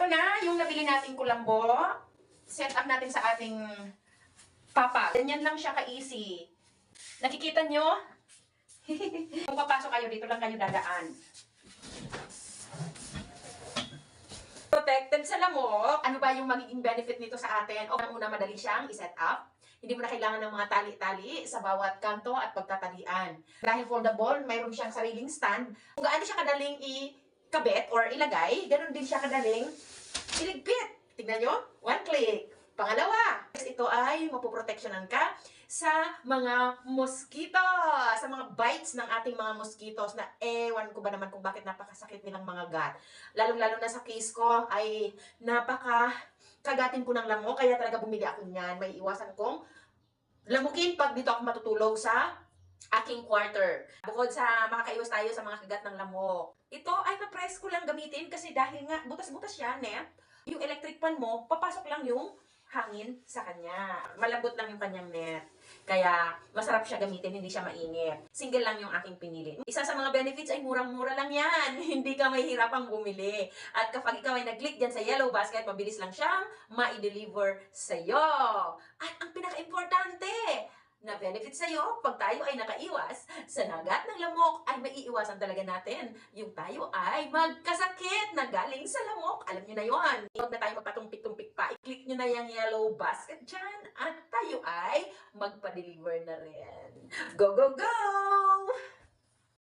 ito na yung nabili nating kulambo. Set up natin sa ating papa. Ganyan lang siya ka-easy. Nakikita nyo? Kung papasok kayo, dito lang kayo dadaan. Protected sa lamok. Ano ba yung magiging benefit nito sa atin? O, una, madali siyang i-set up. Hindi mo na kailangan ng mga tali-tali sa bawat kanto at pagtatalian. Dahil foldable, mayroon siyang sariling stand. Kung gaano siya kadaling ikabit or ilagay, ganun din siya kadaling iligpit. Tignan nyo? One click. Pangalawa, ito ay mapoproteksyonan ka sa mga mosquito, sa mga bites ng ating mga mosquitos na ewan ko ba naman kung bakit napakasakit nilang mga gat. Lalong-lalo na sa case ko ay kagatin ko ng lamok, kaya talaga bumili ako niyan. May iwasan kong lamukin pag dito ako matutulog sa aking quarter. Bukod sa makakaiwas tayo sa mga kagat ng lamok. Ito ay na-press ko lang gamitin kasi dahil nga butas-butas siya, net. Yung electric fan mo, papasok lang yung hangin sa kanya. Malambot lang yung kanyang net. Kaya masarap siya gamitin, hindi siya mainit. Single lang yung aking pinili. Isa sa mga benefits ay murang-mura lang yan. Hindi ka mahihirapang bumili. At kapag ikaw ay nag-click dyan sa yellow basket, mabilis lang siyang ma-deliver sa'yo. At ang pinaka-importante na benefit sa'yo, pag tayo ay nakaiwas sa nagat ng lamok, ay maiiwasan talaga natin yung tayo ay magkasakit na galing sa lamok. Alam nyo na yun. Huwag na tayo magpatumpik-tumpik pa. I-click nyo na yung yellow basket dyan at tayo ay magpa-deliver na rin. Go, go, go!